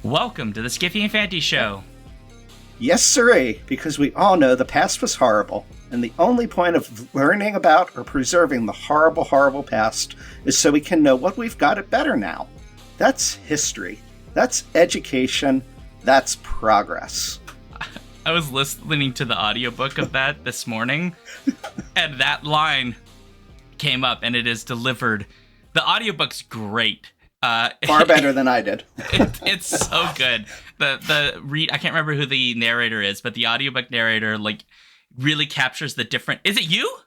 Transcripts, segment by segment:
Welcome to the Skiffy and Fanty Show. Yes, sirree, because we all know the past was horrible, and the only point of learning about or preserving the horrible, horrible past is so we can know what we've got it better now. That's history. That's education. That's progress. I was listening to the audiobook of that this morning, and that line came up, and it is delivered. The audiobook's great. Far better than I did. It's so good. I can't remember who the narrator is, but the audiobook narrator really captures the different. Is it you?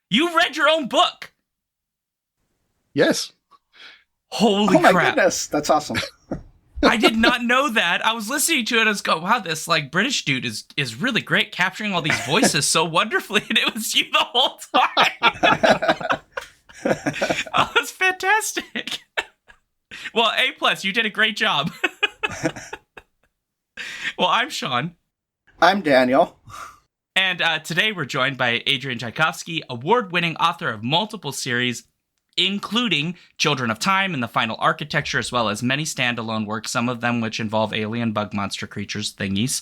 You read your own book? Yes. Holy crap! Oh my goodness, that's awesome. I did not know that. I was listening to it. I was going, "Wow, this British dude is really great, capturing all these voices so wonderfully." And it was you the whole time. Oh, that's fantastic. Well, A+, you did a great job. Well, I'm Shaun. I'm Daniel. And today we're joined by Adrian Tchaikovsky, award-winning author of multiple series, including Children of Time and The Final Architecture, as well as many standalone works, some of them which involve alien bug monster creatures thingies,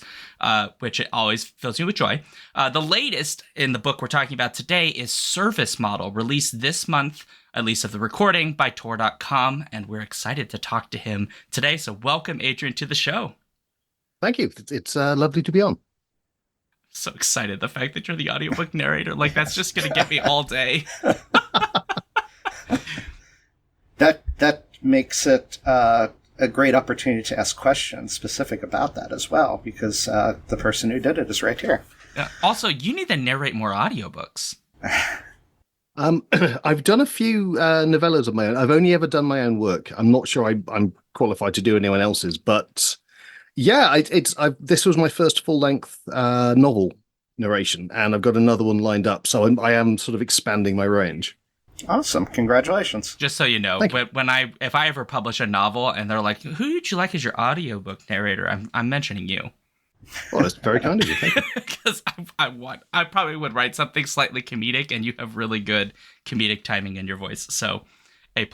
which it always fills me with joy. The latest in the book we're talking about today is Service Model, released this month, at least of the recording, by Tor.com, and we're excited to talk to him today. So welcome, Adrian, to the show. Thank you. It's lovely to be on. So excited. The fact that you're the audiobook narrator, that's just going to get me all day. That makes it a great opportunity to ask questions specific about that as well, because the person who did it is right here. Also, you need to narrate more audiobooks. I've done a few novellas of my own. I've only ever done my own work. I'm not sure I'm qualified to do anyone else's, but yeah, this was my first full-length novel narration, and I've got another one lined up. So I am sort of expanding my range. Awesome! Congratulations. Just so you know, if I ever publish a novel and they're like, "Who did you like as your audiobook narrator?" I'm mentioning you. Well, that's very kind of you. Thank you. Because I probably would write something slightly comedic, and you have really good comedic timing in your voice. So, A+.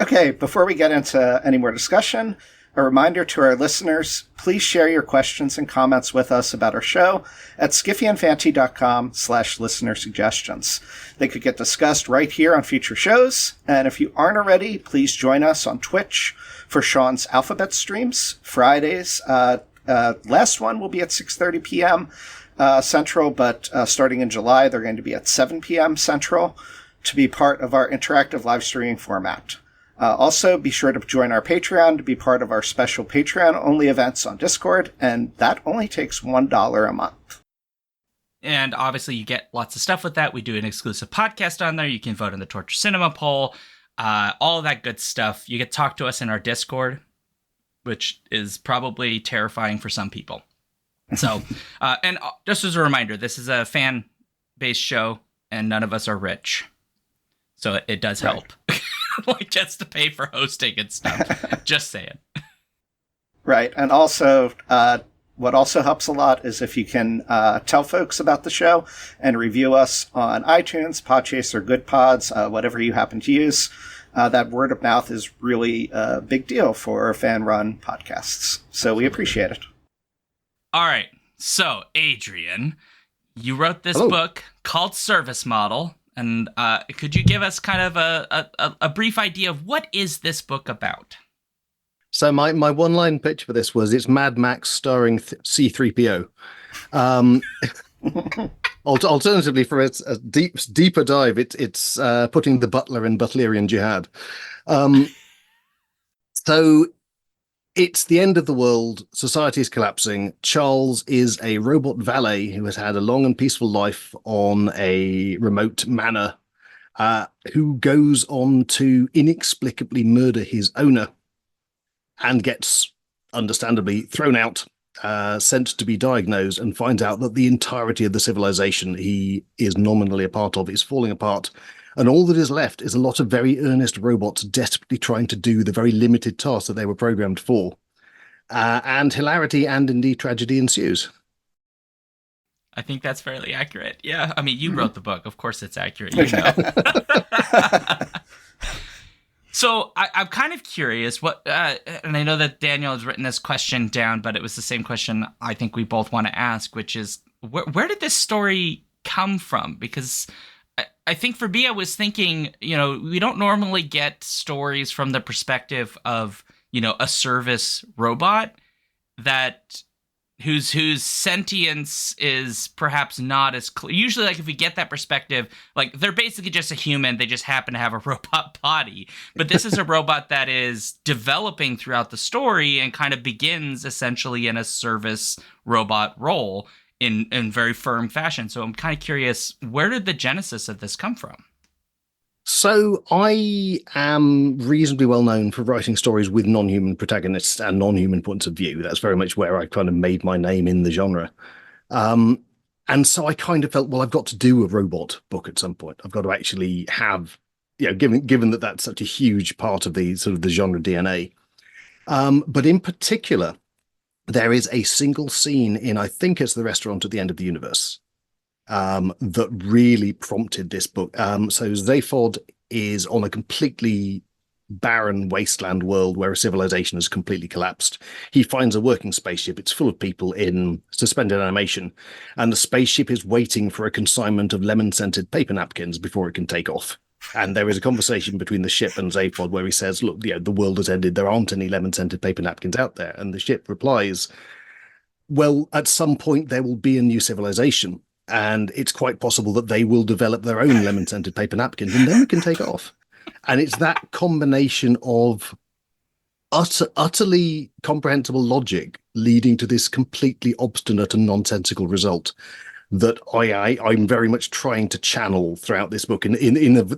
Okay, before we get into any more discussion, a reminder to our listeners, please share your questions and comments with us about our show at skiffyandfanty.com/listener suggestions. They could get discussed right here on future shows. And if you aren't already, please join us on Twitch for Shaun's Alphabet streams. Fridays, last one will be at 6:30 p.m. Central, but starting in July, they're going to be at 7 p.m. Central to be part of our interactive live streaming format. Also, be sure to join our Patreon to be part of our special Patreon-only events on Discord, and that only takes $1 a month. And obviously, you get lots of stuff with that. We do an exclusive podcast on there. You can vote in the Torture Cinema poll, all of that good stuff. You get to talk to us in our Discord, which is probably terrifying for some people. So, and just as a reminder, this is a fan-based show, and none of us are rich. So it does help. Just to pay for hosting and stuff. Just saying. Right. And also, what also helps a lot is if you can tell folks about the show and review us on iTunes, Podchaser, GoodPods, whatever you happen to use. That word of mouth is really a big deal for fan-run podcasts. So we appreciate it. All right. So, Adrian, you wrote this book called Service Model. And could you give us kind of a brief idea of what is this book about? So my one-line pitch for this was it's Mad Max starring C-3PO. Alternatively, for a deeper dive, it's putting the butler in Butlerian Jihad. So it's the end of the world. Society is collapsing. Charles is a robot valet who has had a long and peaceful life on a remote manor, who goes on to inexplicably murder his owner and gets, understandably, thrown out sent to be diagnosed and finds out that the entirety of the civilization he is nominally a part of is falling apart. And all that is left is a lot of very earnest robots desperately trying to do the very limited task that they were programmed for. And hilarity and indeed tragedy ensues. I think that's fairly accurate. Yeah, I mean, you wrote the book. Of course it's accurate, you know. So I'm kind of curious, and I know that Daniel has written this question down, but it was the same question I think we both want to ask, which is, where did this story come from? Because I think for me, I was thinking, you know, we don't normally get stories from the perspective of, you know, a service robot whose sentience is perhaps not as clear. Usually, like, if we get that perspective, like, they're basically just a human. They just happen to have a robot body. But this is a robot that is developing throughout the story and kind of begins essentially in a service robot role in very firm fashion. So I'm kind of curious, where did the genesis of this come from? So I am reasonably well known for writing stories with non-human protagonists and non-human points of view. That's very much where I kind of made my name in the genre. And so I kind of felt, well, I've got to do a robot book at some point. I've got to actually have, you know, given that that's such a huge part of the sort of the genre DNA. But in particular, there is a single scene in, I think it's the restaurant at the end of the universe, that really prompted this book. So Zaphod is on a completely barren wasteland world where a civilization has completely collapsed. He finds a working spaceship. It's full of people in suspended animation, and the spaceship is waiting for a consignment of lemon-scented paper napkins before it can take off. And there is a conversation between the ship and Zaphod where he says, look, you know, the world has ended. There aren't any lemon-scented paper napkins out there. And the ship replies, well, at some point there will be a new civilization, and it's quite possible that they will develop their own lemon-scented paper napkins, and then we can take off. And it's that combination of utterly comprehensible logic leading to this completely obstinate and nonsensical result that I'm very much trying to channel throughout this book in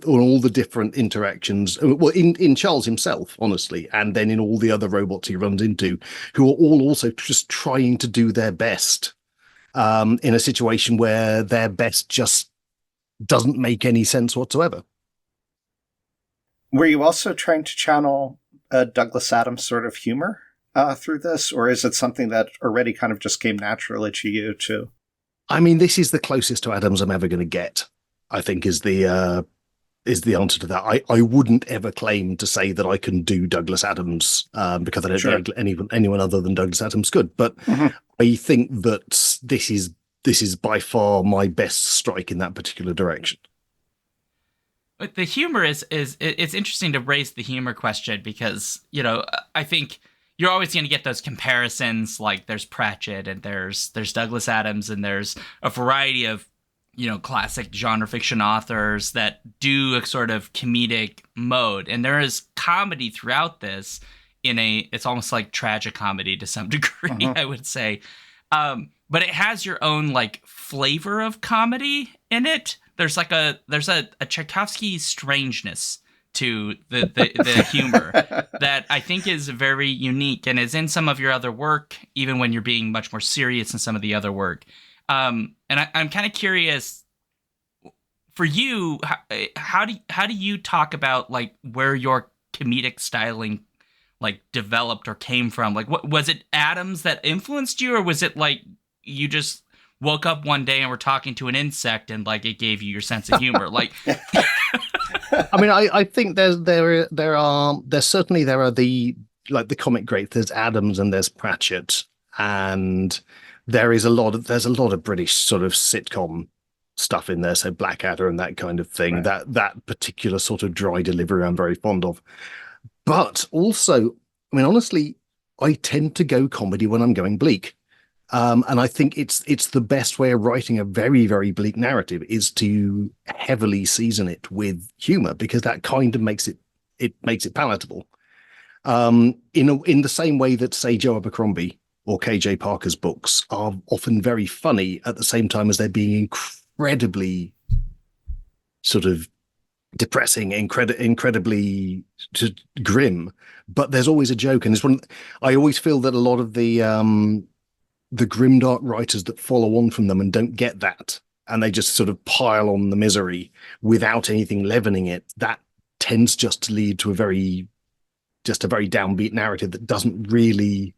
all the different interactions. Well, in Charles himself, honestly, and then in all the other robots he runs into, who are all also just trying to do their best in a situation where their best just doesn't make any sense whatsoever. Were you also trying to channel Douglas Adams sort of humor through this, or is it something that already kind of just came naturally to you too? I mean, this is the closest to Adams I'm ever going to get, I think, is the answer to that. I wouldn't ever claim to say that I can do Douglas Adams because I don't think anyone other than Douglas Adams could. But I think that this is by far my best strike in that particular direction. But the humor it's interesting to raise the humor question because, you know, I think you're always going to get those comparisons, like there's Pratchett and there's Douglas Adams and there's a variety of, you know, classic genre fiction authors that do a sort of comedic mode. And there is comedy throughout this it's almost like tragicomedy to some degree, I would say. But it has your own like flavor of comedy in it. There's a Tchaikovsky strangeness to the humor that I think is very unique and is in some of your other work, even when you're being much more serious in some of the other work. And I'm kind of curious, for you, how do you talk about like where your comedic styling like developed or came from? Like, what was it, Adams that influenced you, or was it like you just woke up one day and were talking to an insect and like it gave you your sense of humor? Like, I mean, I think there are the like the comic greats. There's Adams and there's Pratchett, and there's a lot of British sort of sitcom stuff in there. So Blackadder and that kind of thing. Right. That particular sort of dry delivery I'm very fond of. But also, I mean, honestly, I tend to go comedy when I'm going bleak. And I think it's the best way of writing a very, very bleak narrative is to heavily season it with humor, because that kind of makes it palatable. In the same way that, say, Joe Abercrombie or KJ Parker's books are often very funny at the same time as they're being incredibly sort of depressing, incredibly grim. But there's always a joke, and I always feel that a lot of the the grimdark writers that follow on from them and don't get that, and they just sort of pile on the misery without anything leavening it, that tends just to lead to a very downbeat narrative that doesn't really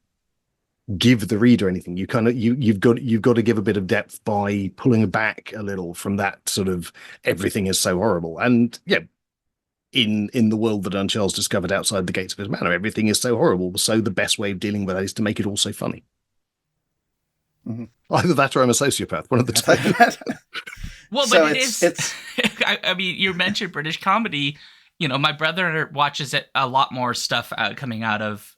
give the reader anything. You've got to give a bit of depth by pulling back a little from that sort of everything is so horrible. And yeah, in the world that Charles discovered outside the gates of his manor, everything is so horrible. So the best way of dealing with that is to make it all so funny. Mm-hmm. Either that or I'm a sociopath. One of the two. Well, but so it's I mean, you mentioned British comedy. My brother watches a lot more stuff coming out of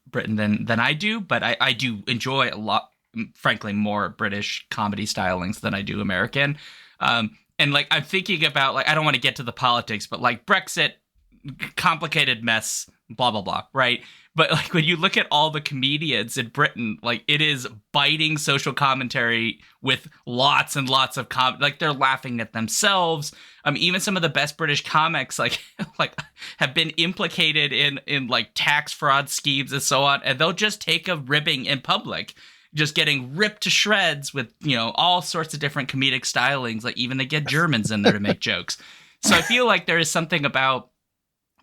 Britain than I do, but I do enjoy a lot, frankly, more British comedy stylings than I do American. And like, I'm thinking about, like, I don't want to get to the politics, but like Brexit, complicated mess, blah, blah, blah, right? But like, when you look at all the comedians in Britain, like, it is biting social commentary with lots and lots of like, they're laughing at themselves. Even some of the best British comics, like have been implicated in like tax fraud schemes and so on, and they'll just take a ribbing in public, just getting ripped to shreds with all sorts of different comedic stylings. Like, even they get Germans in there to make jokes. So I feel like there is something about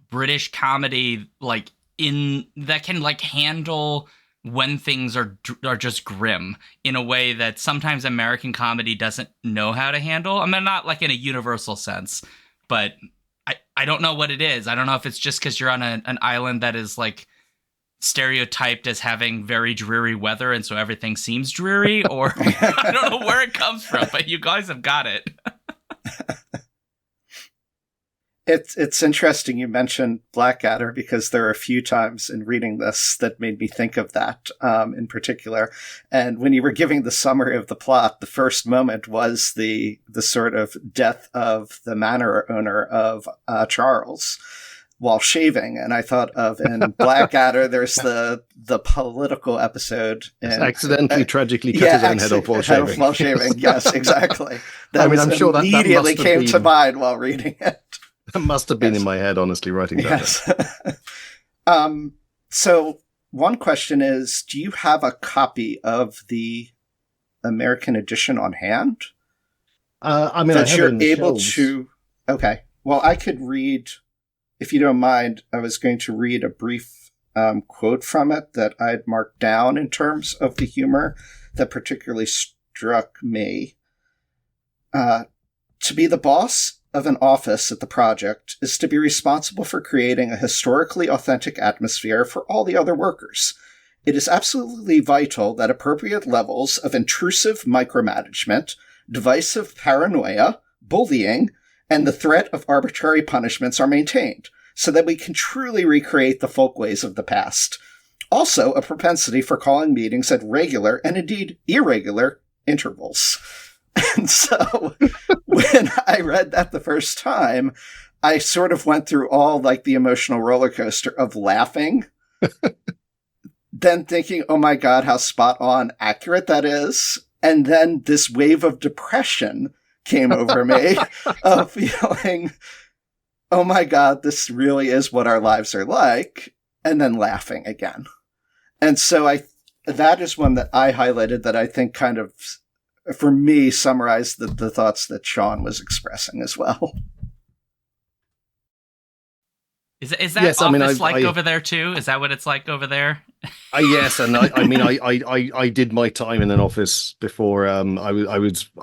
British comedy, like, in that can like handle when things are just grim in a way that sometimes American comedy doesn't know how to handle. I mean, not like in a universal sense, but I don't know what it is. I don't know if it's just because you're on an island that is like stereotyped as having very dreary weather, and so everything seems dreary, or I don't know where it comes from, but you guys have got it. It's interesting you mentioned Blackadder, because there are a few times in reading this that made me think of that in particular. And when you were giving the summary of the plot, the first moment was the sort of death of the manor owner of Charles while shaving. And I thought of, in Blackadder, there's the political episode. Accidentally, tragically cut his own head off while shaving. While shaving, yes, exactly. I'm sure that immediately came to mind while reading it. That must have been in my head, honestly, writing that. Yes. So one question is, do you have a copy of the American edition on hand? I mean, that you're able to... Okay. Well, I could read, if you don't mind, I was going to read a brief quote from it that I'd marked down in terms of the humor that particularly struck me. To be the boss of an office at the project is to be responsible for creating a historically authentic atmosphere for all the other workers. It is absolutely vital that appropriate levels of intrusive micromanagement, divisive paranoia, bullying, and the threat of arbitrary punishments are maintained, so that we can truly recreate the folkways of the past. Also, a propensity for calling meetings at regular and indeed irregular intervals. And so when I read that the first time, I sort of went through all like the emotional roller coaster of laughing, then thinking, oh my God, how spot on accurate that is. And then this wave of depression came over me of feeling, oh my God, this really is what our lives are like. And then laughing again. And so that is one that I highlighted that I think kind of, for me, summarized the thoughts that Shaun was expressing as well. Is that yes, office like over there too? Is that what it's like over there? Yes, and I did my time in an office before I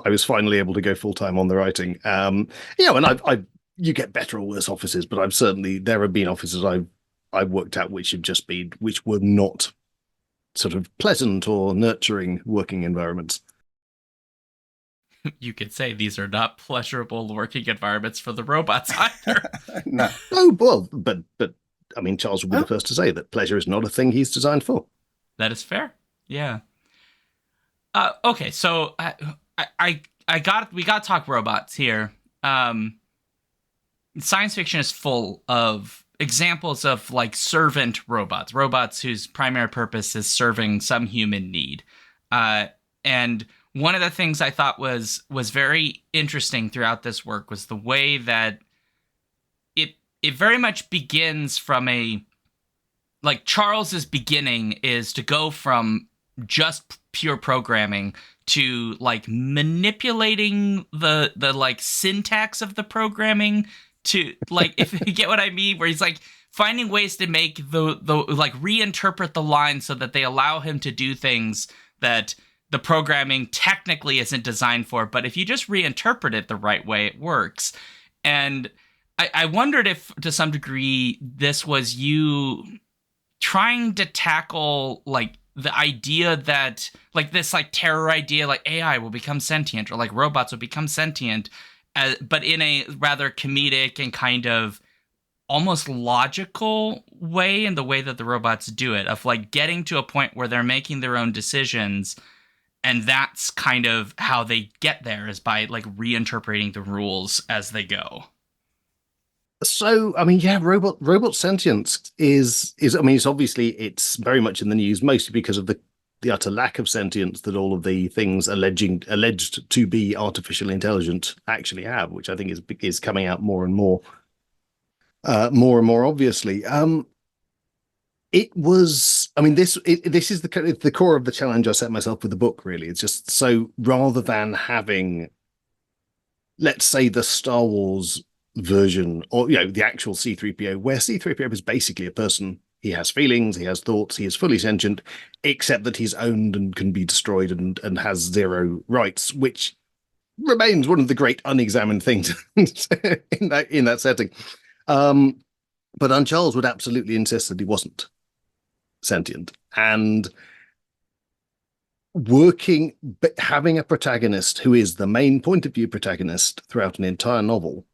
was finally able to go full time on the writing. And you get better or worse offices, but there have been offices I've worked at which were not sort of pleasant or nurturing working environments. You could say these are not pleasurable working environments for the robots either. No. Oh, well, but I mean, Charles would be the first to say that pleasure is not a thing he's designed for. That is fair. Yeah. Okay, so we got to talk robots here. Science fiction is full of examples of like servant robots whose primary purpose is serving some human need. And one of the things I thought was very interesting throughout this work was the way that it very much begins from Charles's beginning is to go from just pure programming to like manipulating the like syntax of the programming to like, if you get what I mean, where he's like finding ways to make the like reinterpret the lines so that they allow him to do things that the programming technically isn't designed for, but if you just reinterpret it the right way, it works. And I wondered if, to some degree, this was you trying to tackle, like, the idea that, like, this, like, terror idea, like, AI will become sentient, or, like, robots will become sentient, but in a rather comedic and kind of almost logical way, in the way that the robots do it, of, like, getting to a point where they're making their own decisions. And that's kind of how they get there, is by like reinterpreting the rules as they go. So, I mean, yeah, robot sentience is I mean, it's very much in the news, mostly because of the utter lack of sentience that all of the things alleged to be artificial intelligent actually have, which I think is coming out more and more obviously. It was, I mean, this is the core of the challenge I set myself with the book, really. It's just, so rather than having, let's say, the Star Wars version, or, the actual C-3PO, where C-3PO is basically a person. He has feelings, he has thoughts, he is fully sentient, except that he's owned and can be destroyed and has zero rights, which remains one of the great unexamined things in that setting. But Charles would absolutely insist that he wasn't sentient, and having a protagonist who is the main point of view protagonist throughout an entire novel,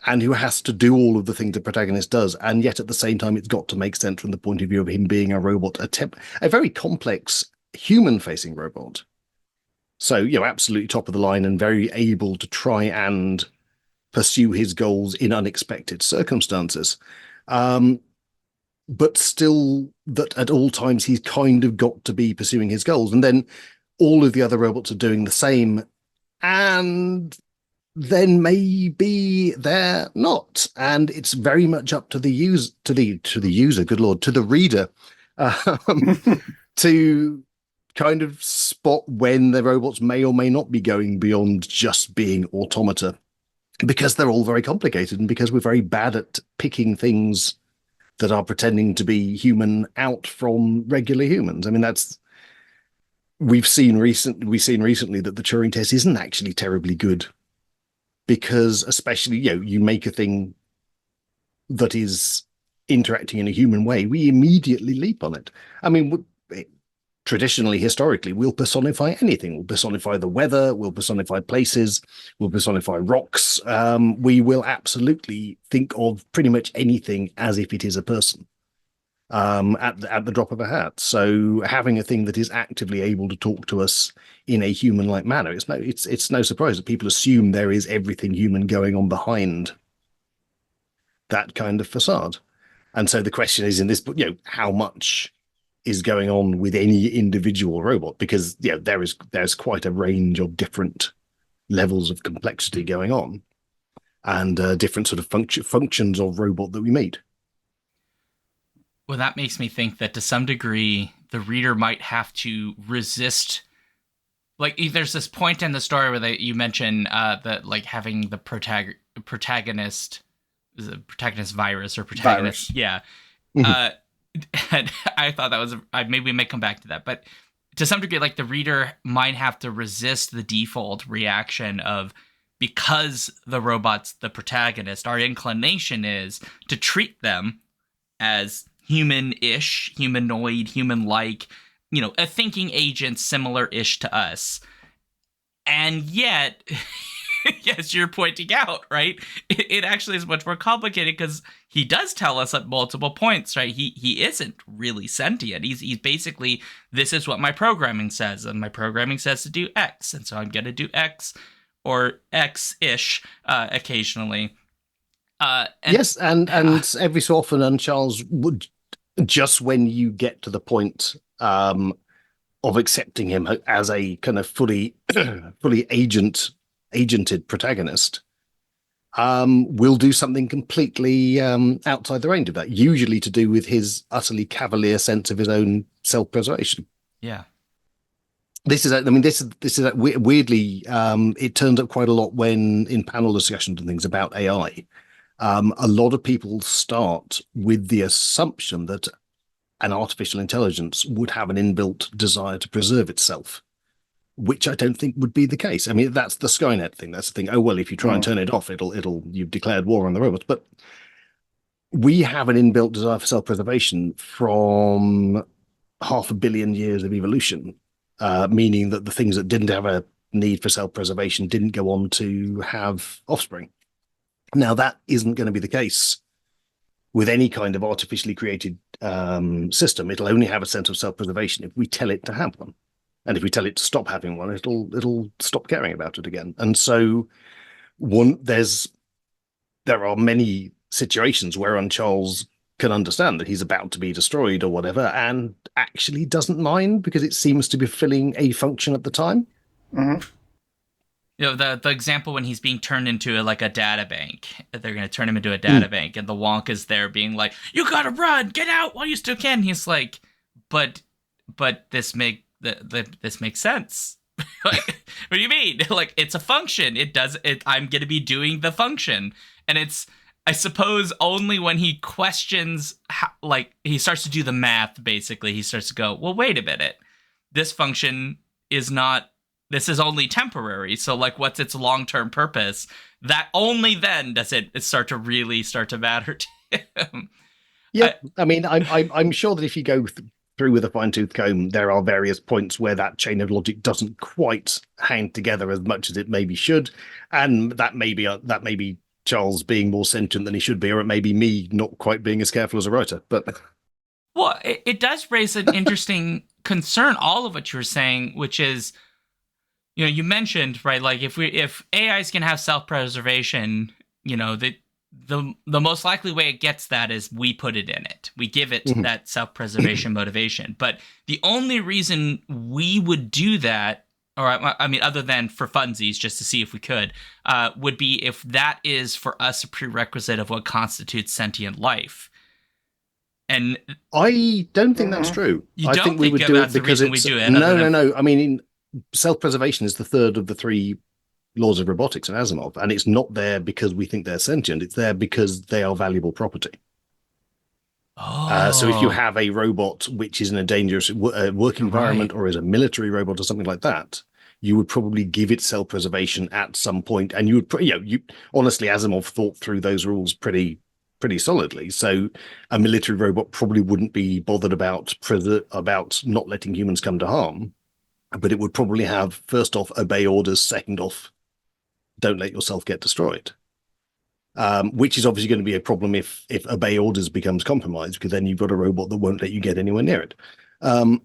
and who has to do all of the things the protagonist does, and yet at the same time it's got to make sense from the point of view of him being a robot, a very complex human-facing robot. So, absolutely top of the line and very able to try and pursue his goals in unexpected circumstances. But still, that at all times he's kind of got to be pursuing his goals. And then all of the other robots are doing the same. And then maybe they're not. And it's very much up to the user, good Lord, to the reader, to kind of spot when the robots may or may not be going beyond just being automata, because they're all very complicated and because we're very bad at picking things that are pretending to be human out from regular humans. I mean, we've seen recently that the Turing test isn't actually terribly good, because especially, you make a thing that is interacting in a human way, we immediately leap on it. I mean, traditionally, historically, we'll personify anything. We'll personify the weather, we'll personify places, we'll personify rocks. We will absolutely think of pretty much anything as if it is a person at the drop of a hat. So having a thing that is actively able to talk to us in a human-like manner, it's no surprise that people assume there is everything human going on behind that kind of facade. And so the question is, in this book, how much is going on with any individual robot, because there's quite a range of different levels of complexity going on, and different sort of functions of robot that we meet. Well, that makes me think that to some degree the reader might have to resist. Like, there's this point in the story where you mention that, like, having the protagonist, is it protagonist virus or protagonist? Virus. Yeah. Mm-hmm. And I thought that was, maybe we may come back to that, but to some degree, like, the reader might have to resist the default reaction of, because the robot's the protagonist, our inclination is to treat them as human-ish, humanoid, human-like, a thinking agent similar-ish to us. And yet, yes, you're pointing out, right? It actually is much more complicated, because he does tell us at multiple points, right? He isn't really sentient. He's basically, this is what my programming says, and my programming says to do X, and so I'm going to do X or X-ish occasionally. Yes, and every so often, Charles would, just when you get to the point of accepting him as a kind of fully agented protagonist, will do something completely outside the range of that, usually to do with his utterly cavalier sense of his own self-preservation. Yeah. This is, I mean, this is weirdly, it turns up quite a lot when in panel discussions and things about AI. A lot of people start with the assumption that an artificial intelligence would have an inbuilt desire to preserve itself, which I don't think would be the case. I mean, that's the Skynet thing. That's the thing. Oh, well, if you try and turn it off, you've declared war on the robots. But we have an inbuilt desire for self-preservation from 500 million years of evolution, meaning that the things that didn't have a need for self-preservation didn't go on to have offspring. Now, that isn't going to be the case with any kind of artificially created system. It'll only have a sense of self-preservation if we tell it to have one. And if we tell it to stop having one, it'll stop caring about it again. And so there are many situations wherein Charles can understand that he's about to be destroyed or whatever, and actually doesn't mind because it seems to be filling a function at the time. Mm-hmm. You know, the example when he's being turned into like a data bank, they're going to turn him into a data bank, and the wonk is there being like, "You gotta run, get out while you still can." He's like, "But this makes sense." Like, what do you mean? Like, it's a function. It does it. I'm going to be doing the function, and it's, I suppose, only when he questions how, like, he starts to do the math. Basically, he starts to go, "Well, wait a minute. This function is not. This is only temporary. So, like, what's its long-term purpose?" That only then does it start to matter to him. Yeah, I mean, I'm sure that if you go through with a fine-tooth comb, there are various points where that chain of logic doesn't quite hang together as much as it maybe should, and that may be Charles being more sentient than he should be, or it may be me not quite being as careful as a writer. But well, it does raise an interesting concern. All of what you were saying, which is, you know, you mentioned, right, like if AIs can have self-preservation, you know, the most likely way it gets that is we put it in it. We give it that self-preservation motivation. But the only reason we would do that, or I mean, other than for funsies, just to see if we could, would be if that is for us a prerequisite of what constitutes sentient life. And I don't think that's true. I think we would do it because we do it. No. I mean, self-preservation is the third of the three laws of robotics in Asimov, and it's not there because we think they're sentient. It's there because they are valuable property. So if you have a robot which is in a dangerous work environment, or is a military robot or something like that, you would probably give it self-preservation at some point, and you would, honestly, Asimov thought through those rules pretty solidly. So a military robot probably wouldn't be bothered about not letting humans come to harm. But it would probably have, first off, obey orders, second off, don't let yourself get destroyed. Which is obviously going to be a problem if obey orders becomes compromised, because then you've got a robot that won't let you get anywhere near it. I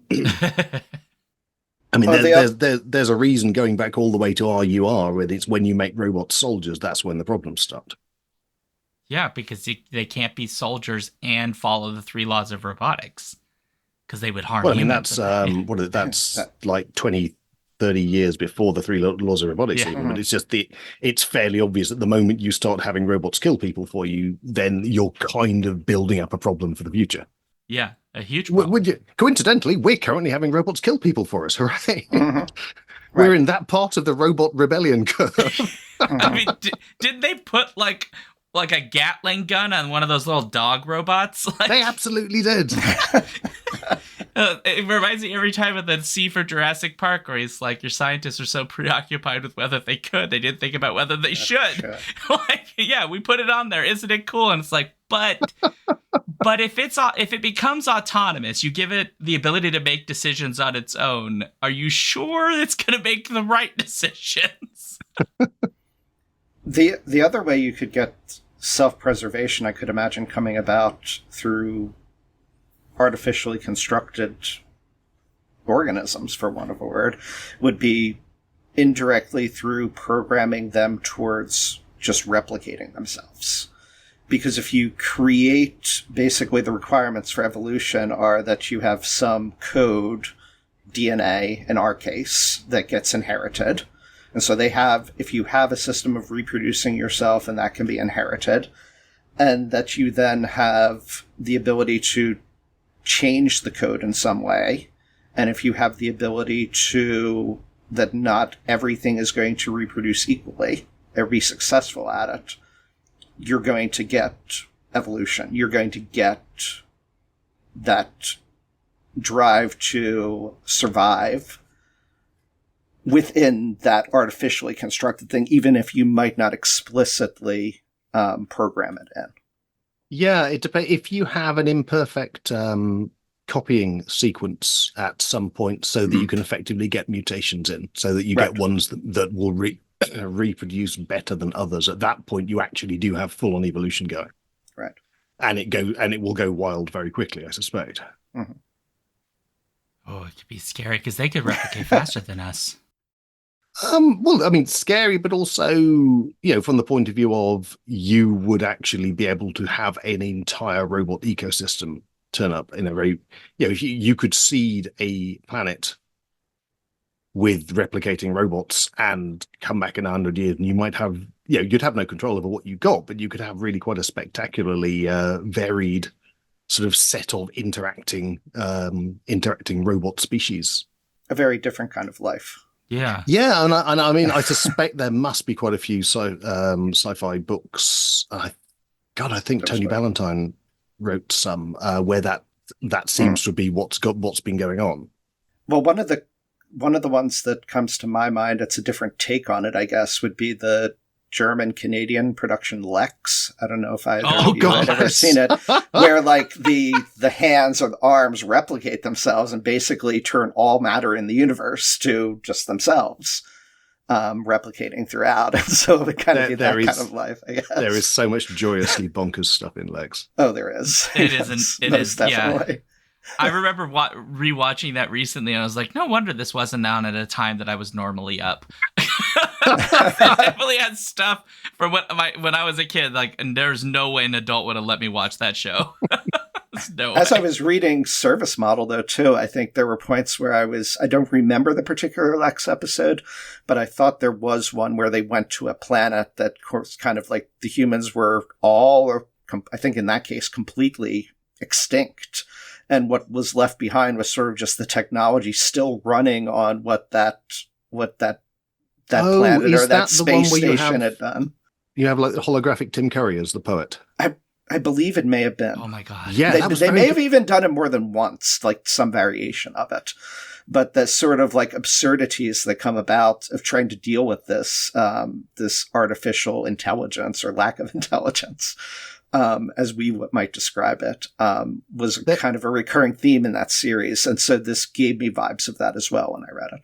mean, there's a reason going back all the way to RUR, where it's when you make robots soldiers, that's when the problems start. Yeah, because they can't be soldiers and follow the 3 laws of robotics. Because they would harm humans. I mean, that's like 20, 30 years before the 3 laws of robotics. Yeah. Even. But it's just it's fairly obvious that the moment you start having robots kill people for you, then you're kind of building up a problem for the future. Yeah, a huge problem. Coincidentally, we're currently having robots kill people for us, hooray! We're in that part of the robot rebellion curve. I mean, did they put like a Gatling gun on one of those little dog robots? They absolutely did. It reminds me every time of the scene for Jurassic Park where he's like, your scientists are so preoccupied with whether they could, they didn't think about whether they should. Like, yeah, we put it on there. Isn't it cool? And it's like, but if it becomes autonomous, you give it the ability to make decisions on its own. Are you sure it's going to make the right decisions? The other way you could get self-preservation, I could imagine coming about through artificially constructed organisms, for want of a word, would be indirectly through programming them towards just replicating themselves. Because if you create, basically the requirements for evolution are that you have some code, DNA in our case, that gets inherited. And so if you have a system of reproducing yourself, and that can be inherited, and that you then have the ability to change the code in some way And if you have the ability to, that not everything is going to reproduce equally or be successful at it, you're going to get evolution. You're going to get that drive to survive within that artificially constructed thing, even if you might not explicitly program it in. Yeah, it depends. If you have an imperfect copying sequence at some point so that you can effectively get mutations in, so that you get ones that will reproduce better than others, at that point you actually do have full-on evolution going. Right. And it will go wild very quickly, I suspect. Mm-hmm. Oh, it could be scary because they could replicate faster than us. Well, I mean, scary, but also, you know, from the point of view of you would actually be able to have an entire robot ecosystem turn up in a very, you know, if you could seed a planet with replicating robots and come back in 100 years, and you might have, you know, you'd have no control over what you got, but you could have really quite a spectacularly varied sort of set of interacting robot species. A very different kind of life. Yeah. Yeah, and I mean, I suspect there must be quite a few sci-fi books. I think Tony Valentine wrote some where that seems to be what's been going on. Well, one of the ones that comes to my mind, it's a different take on it, I guess, would be the German-Canadian production Lex. I don't know if had ever seen it, where like the hands or the arms replicate themselves and basically turn all matter in the universe to just themselves, replicating throughout. And so it kind of that kind of life, I guess. There is so much joyously bonkers stuff in Lex. Oh, there is. It isn't. It is definitely. Yeah. I remember rewatching that recently, and I was like, no wonder this wasn't on at a time that I was normally up. I definitely had stuff from when I was a kid, like, and there's no way an adult would have let me watch that show. As I was reading Service Model, though, too, I think there were points where I don't remember the particular Lex episode, but I thought there was one where they went to a planet that, of course, kind of like the humans were all, or I think in that case, completely extinct. And what was left behind was sort of just the technology still running on what that planet or that space station had done. You have like the holographic Tim Curry as the poet. I believe it may have been. Oh my god! Yeah, they may have even done it more than once, like some variation of it. But the sort of like absurdities that come about of trying to deal with this artificial intelligence or lack of intelligence, as we might describe it, was kind of a recurring theme in that series. And so this gave me vibes of that as well when I read it.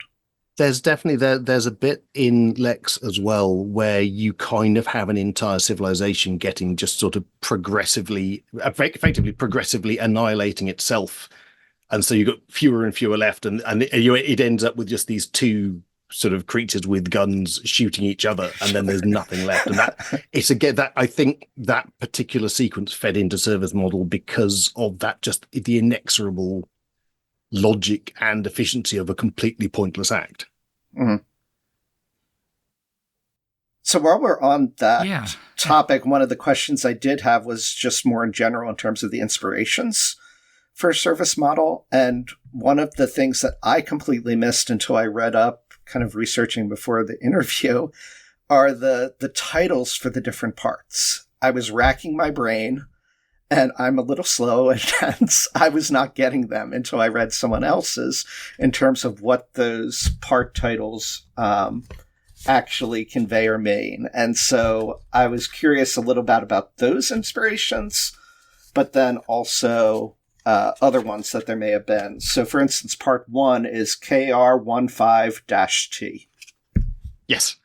There's definitely there's a bit in Lex as well where you kind of have an entire civilization getting just sort of effectively progressively annihilating itself. And so you've got fewer and fewer left, and it ends up with just these two sort of creatures with guns shooting each other, and then there's nothing left. And I think that particular sequence fed into Service Model because of that, just the inexorable logic and efficiency of a completely pointless act. Mm-hmm. So while we're on that topic, one of the questions I did have was just more in general in terms of the inspirations for Service Model. And one of the things that I completely missed until I read up, kind of researching before the interview, are the titles for the different parts. I was racking my brain, and I'm a little slow, and hence I was not getting them until I read someone else's in terms of what those part titles actually convey or mean. And so I was curious a little bit about those inspirations, but then also other ones that there may have been. So, for instance, part 1 is KR15-T. Yes.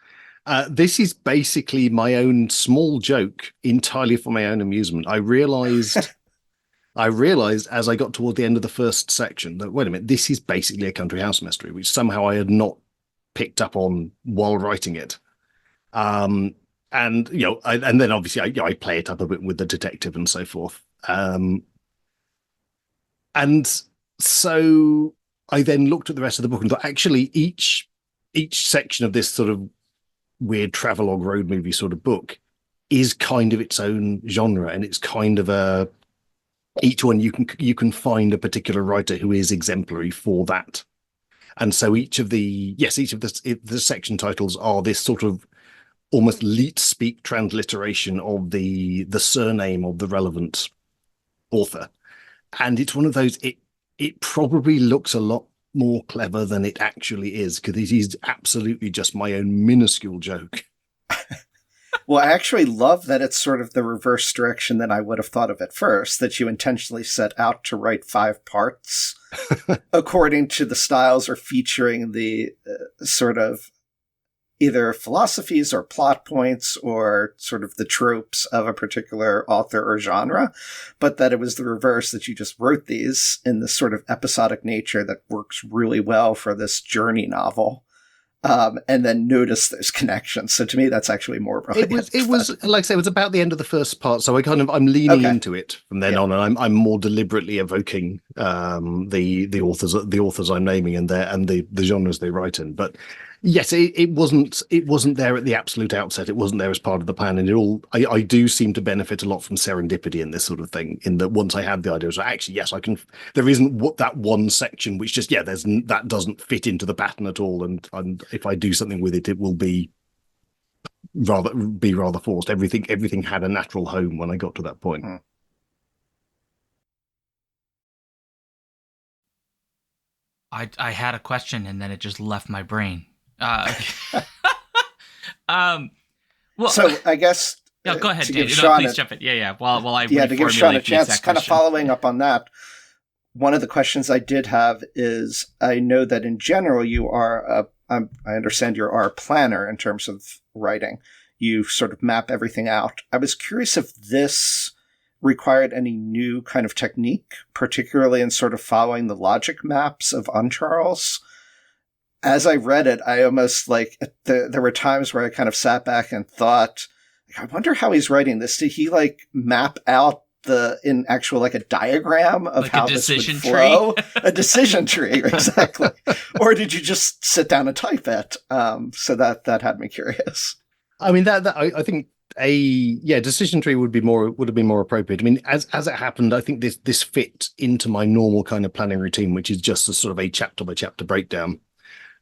This is basically my own small joke entirely for my own amusement. I realized as I got toward the end of the first section that, wait a minute, this is basically a country house mystery, which somehow I had not picked up on while writing it. And, you know, and then obviously I play it up a bit with the detective and so forth. And so I then looked at the rest of the book and thought, actually, each section of this sort of weird travelogue road movie sort of book is kind of its own genre, and it's kind of a each one you can find a particular writer who is exemplary for that. And so each of the section titles are this sort of almost leet speak transliteration of the surname of the relevant author. And it's one of those, it probably looks a lot more clever than it actually is, because it is absolutely just my own minuscule joke. Well, I actually love that it's sort of the reverse direction than I would have thought of at first, that you intentionally set out to write 5 parts according to the styles or featuring the sort of either philosophies or plot points or sort of the tropes of a particular author or genre, but that it was the reverse, that you just wrote these in this sort of episodic nature that works really well for this journey novel. And then notice those connections. So to me, that's actually more brilliant. It was like I say, it was about the end of the first part, so I'm leaning into it from then on, and I'm more deliberately evoking the authors I'm naming and the genres they write in. But yes, it wasn't there at the absolute outset. It wasn't there as part of the plan, and I do seem to benefit a lot from serendipity in this sort of thing. In that, once I had the idea, I was like, actually, yes, I can. There isn't that one section which just that doesn't fit into the pattern at all, and if I do something with it, it will be rather forced. Everything had a natural home when I got to that point. I had a question and then it just left my brain. Well, so I guess no, go ahead, Dave. Please jump in. Yeah. While I to give Shaun a chance, kind of following up on that. One of the questions I did have is, I know that in general you are I understand you are a planner in terms of writing. You sort of map everything out. I was curious if this required any new kind of technique, particularly in sort of following the logic maps of Uncharles. As I read it, I almost there were times where I kind of sat back and thought, I wonder how he's writing this. Did he map out in actual a diagram of how this would flow? A decision tree, exactly. Or did you just sit down and type it? So that had me curious. I mean, I think decision tree would have been more appropriate. I mean, as it happened, I think this fit into my normal kind of planning routine, which is just a sort of a chapter by chapter breakdown.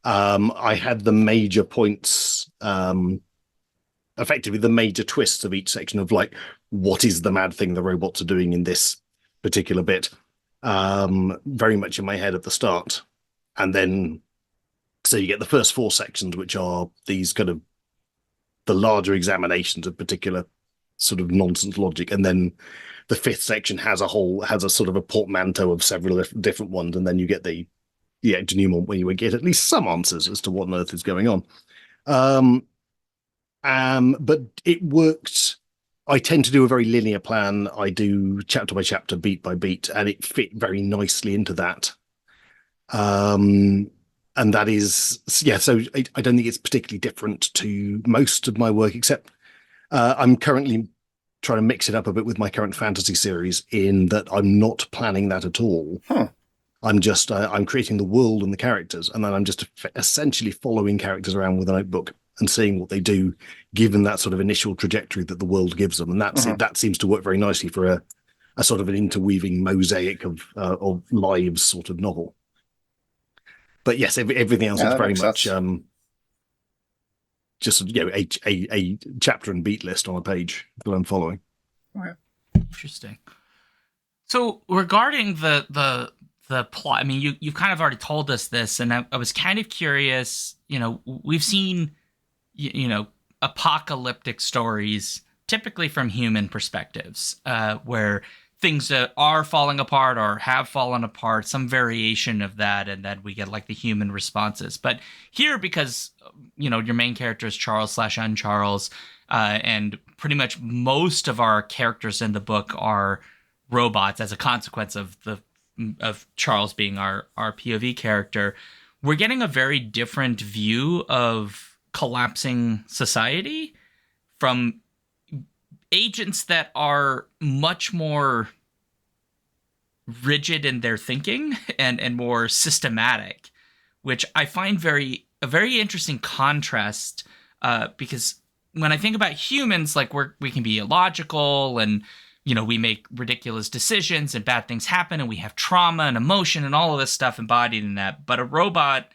I had the major points, effectively the major twists of each section of what is the mad thing the robots are doing in this particular bit, very much in my head at the start. And then, so you get the first 4 sections, which are these kind of the larger examinations of particular sort of nonsense logic. And then the 5th section has a sort of a portmanteau of several different ones. And then you get the denouement where you would get at least some answers as to what on earth is going on. But it worked. I tend to do a very linear plan. I do chapter by chapter, beat by beat, and it fit very nicely into that. And that is, so I don't think it's particularly different to most of my work, except I'm currently trying to mix it up a bit with my current fantasy series, in that I'm not planning that at all. I'm just, I'm creating the world and the characters, and then I'm just essentially following characters around with a notebook and seeing what they do, given that sort of initial trajectory that the world gives them. And that seems to work very nicely for a sort of an interweaving mosaic of lives sort of novel. But yes, everything else is very much just a chapter and beat list on a page that I'm following. Okay. Interesting. So regarding the plot, I mean, you've kind of already told us this, and I was kind of curious. We've seen apocalyptic stories typically from human perspectives, where things that are falling apart or have fallen apart, some variation of that, and then we get the human responses. But here, because your main character is Charles/Uncharles, and pretty much most of our characters in the book are robots as a consequence of Charles being our POV character, we're getting a very different view of collapsing society from agents that are much more rigid in their thinking and more systematic, which I find a very interesting contrast, because when I think about humans, we can be illogical and we make ridiculous decisions and bad things happen and we have trauma and emotion and all of this stuff embodied in that. But a robot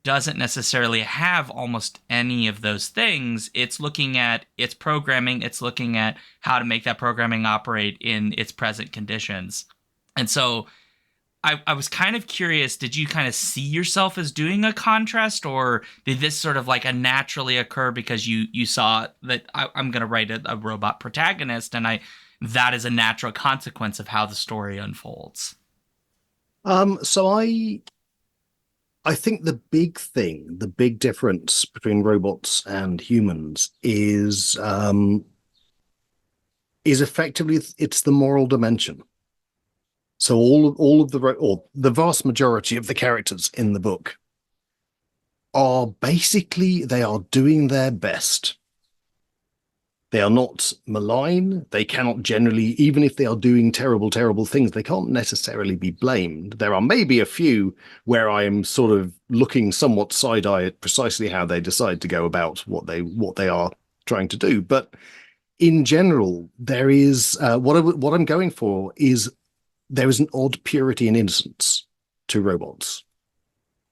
doesn't necessarily have almost any of those things. It's looking at its programming. It's looking at how to make that programming operate in its present conditions. And so I was kind of curious, did you kind of see yourself as doing a contrast, or did this sort of like a naturally occur because you saw that I'm going to write a robot protagonist and that is a natural consequence of how the story unfolds? So I think the big difference between robots and humans is effectively it's the moral dimension. So all of the vast majority of the characters in the book are basically, they are doing their best. They are not malign. They cannot generally, even if they are doing terrible, terrible things, they can't necessarily be blamed. There are maybe a few where I am sort of looking somewhat side-eye at precisely how they decide to go about what they are trying to do. But in general, there is what I'm going for is there is an odd purity and innocence to robots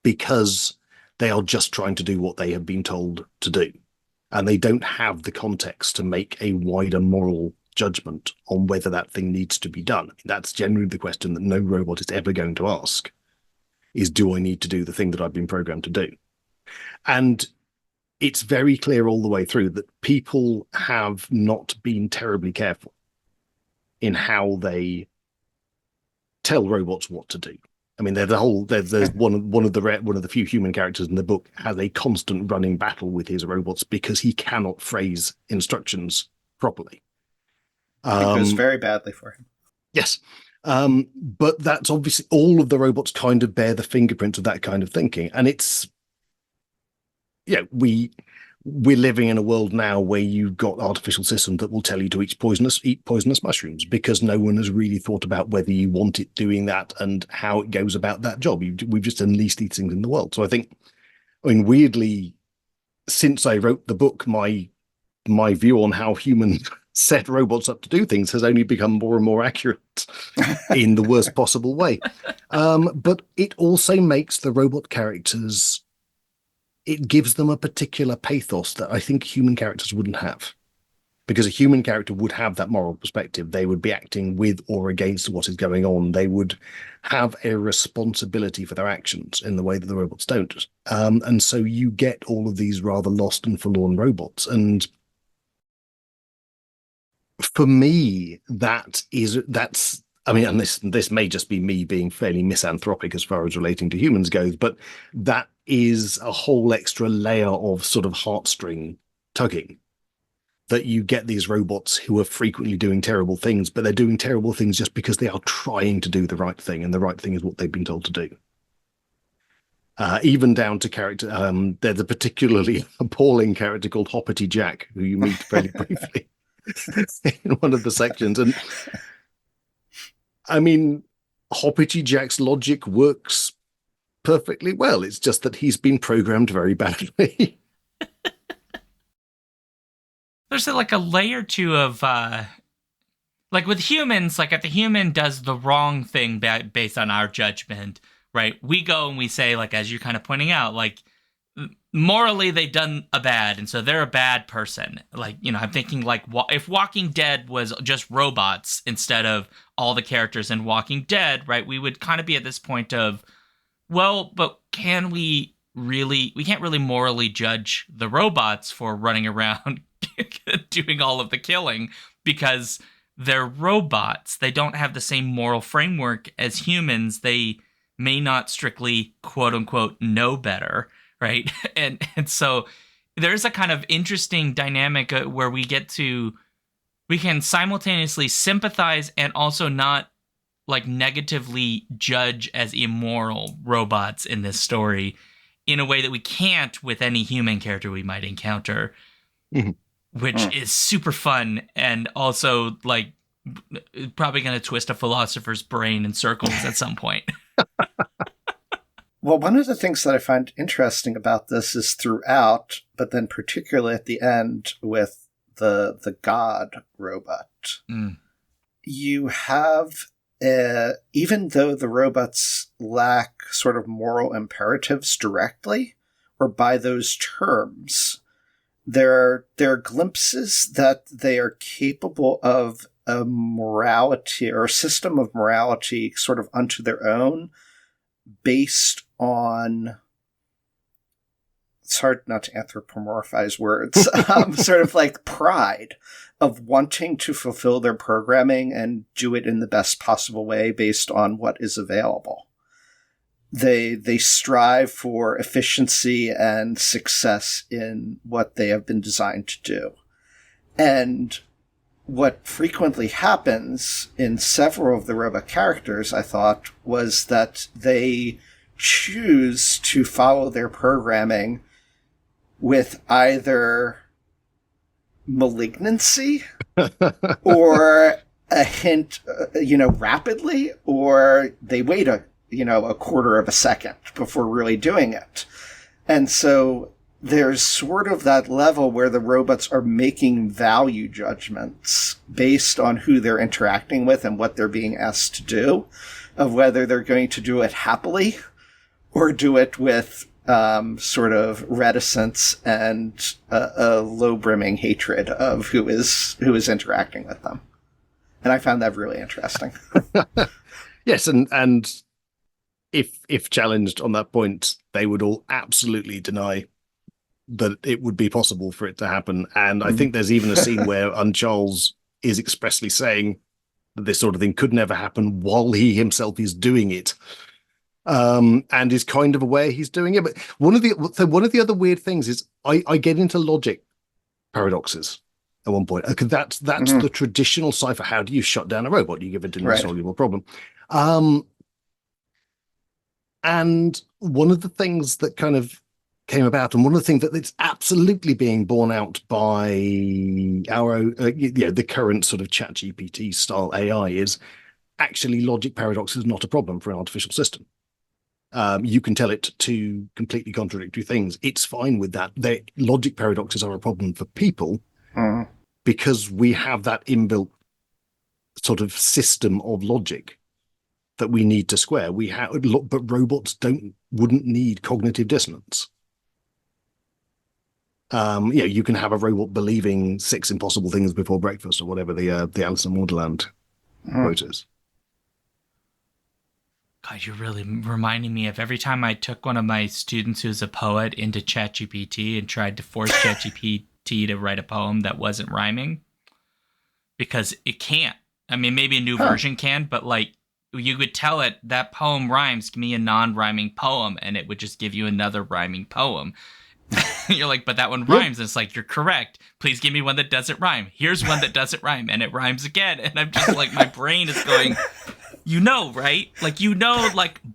because they are just trying to do what they have been told to do. And they don't have the context to make a wider moral judgment on whether that thing needs to be done. That's generally the question that no robot is ever going to ask, is do I need to do the thing that I've been programmed to do? And it's very clear all the way through that people have not been terribly careful in how they tell robots what to do. I mean, there's one of the few human characters in the book has a constant running battle with his robots because he cannot phrase instructions properly. It goes very badly for him. Yes. But that's obviously all of the robots kind of bear the fingerprints of that kind of thinking. And it's, we're living in a world now where you've got artificial systems that will tell you to eat poisonous mushrooms because no one has really thought about whether you want it doing that and how it goes about that job. We've just unleashed these things in the world. So I mean, weirdly, since I wrote the book, my view on how humans set robots up to do things has only become more and more accurate in the worst possible way. But it also makes the robot characters, it gives them a particular pathos that I think human characters wouldn't have. Because a human character would have that moral perspective. They would be acting with or against what is going on. They would have a responsibility for their actions in the way that the robots don't. And so you get all of these rather lost and forlorn robots. And for me, and this may just be me being fairly misanthropic as far as relating to humans goes, but that is a whole extra layer of sort of heartstring tugging, that you get these robots who are frequently doing terrible things, but they're doing terrible things just because they are trying to do the right thing, and the right thing is what they've been told to do. Even down to character, there's a particularly appalling character called Hoppity Jack, who you meet fairly briefly in one of the sections. And I mean, Hoppity Jack's logic works perfectly well. It's just that he's been programmed very badly. There's like a layer too of like with humans, like if the human does the wrong thing based on our judgment, right? We go and we say, like, as you're kind of pointing out, like morally they've done a bad, and so they're a bad person. Like, I'm thinking like if Walking Dead was just robots instead of all the characters in Walking Dead, right? We would kind of be at this point of, well, but we can't really morally judge the robots for running around doing all of the killing because they're robots. They don't have the same moral framework as humans. They may not strictly, quote unquote, know better, right? And so there's a kind of interesting dynamic where we can simultaneously sympathize and also not like negatively judge as immoral robots in this story in a way that we can't with any human character we might encounter, which is super fun and also like probably going to twist a philosopher's brain in circles at some point. Well, one of the things that I find interesting about this is throughout, but then particularly at the end with the God robot. Mm. You have, even though the robots lack sort of moral imperatives directly, or by those terms, there are glimpses that they are capable of a morality or a system of morality sort of unto their own, based on, it's hard not to anthropomorphize words, sort of like pride of wanting to fulfill their programming and do it in the best possible way based on what is available. They strive for efficiency and success in what they have been designed to do. And what frequently happens in several of the robot characters, I thought, was that they choose to follow their programming with either malignancy or a hint, rapidly, or they wait a quarter of a second before really doing it. And so there's sort of that level where the robots are making value judgments based on who they're interacting with and what they're being asked to do, of whether they're going to do it happily or do it with sort of reticence and a low-brimming hatred of who is interacting with them. And I found that really interesting. Yes, and if challenged on that point, they would all absolutely deny that it would be possible for it to happen. And I think there's even a scene where Charles is expressly saying that this sort of thing could never happen while he himself is doing it. And is kind of aware he's doing it. But one of the other weird things is I get into logic paradoxes at one point. Okay, that's the traditional cipher. How do you shut down a robot? You give it an insoluble problem. And one of the things that kind of came about, and one of the things that it's absolutely being borne out by the current sort of ChatGPT style AI, is actually logic paradox is not a problem for an artificial system. You can tell it to completely contradictory things. It's fine with that. Logic paradoxes are a problem for people because we have that inbuilt sort of system of logic that we need to square. But robots wouldn't need cognitive dissonance. You can have a robot believing 6 impossible things before breakfast, or whatever the Alice in Wonderland quote is. God, you're really reminding me of every time I took one of my students who's a poet into ChatGPT and tried to force ChatGPT to write a poem that wasn't rhyming, because it can't. I mean, maybe a new version can, but like you would tell it that poem rhymes, give me a non-rhyming poem, and it would just give you another rhyming poem. You're like, but that one rhymes. And it's like, you're correct. Please give me one that doesn't rhyme. Here's one that doesn't rhyme, and it rhymes again. And I'm just like, my brain is going, right? Like,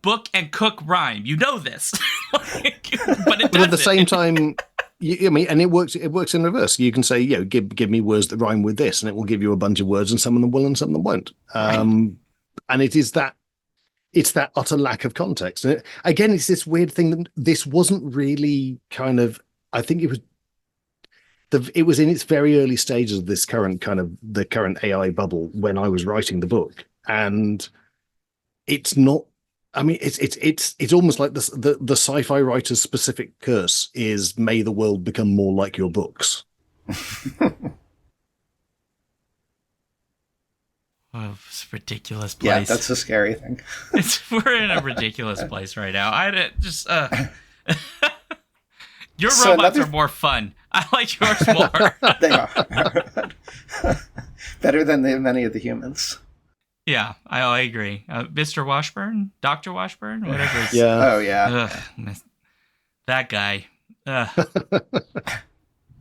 book and cook rhyme. You know this. But it doesn't. But at the same time, and it works in reverse. You can say, give me words that rhyme with this, and it will give you a bunch of words, and some of them will and some of them won't. And it's that utter lack of context. And again, it's this weird thing that this wasn't really kind of, I think it was in its very early stages of this current AI bubble when I was writing the book. And it's not, I mean, it's almost like the sci-fi writer's specific curse is, may the world become more like your books. Oh, it's a ridiculous place. Yeah, that's a scary thing. We're in a ridiculous place right now. Your So robots are more fun. I like yours more. They are. Better than many of the humans. Yeah, I agree. Mr. Washburn? Dr. Washburn? Whatever. Yeah. Oh, yeah. Ugh, that guy.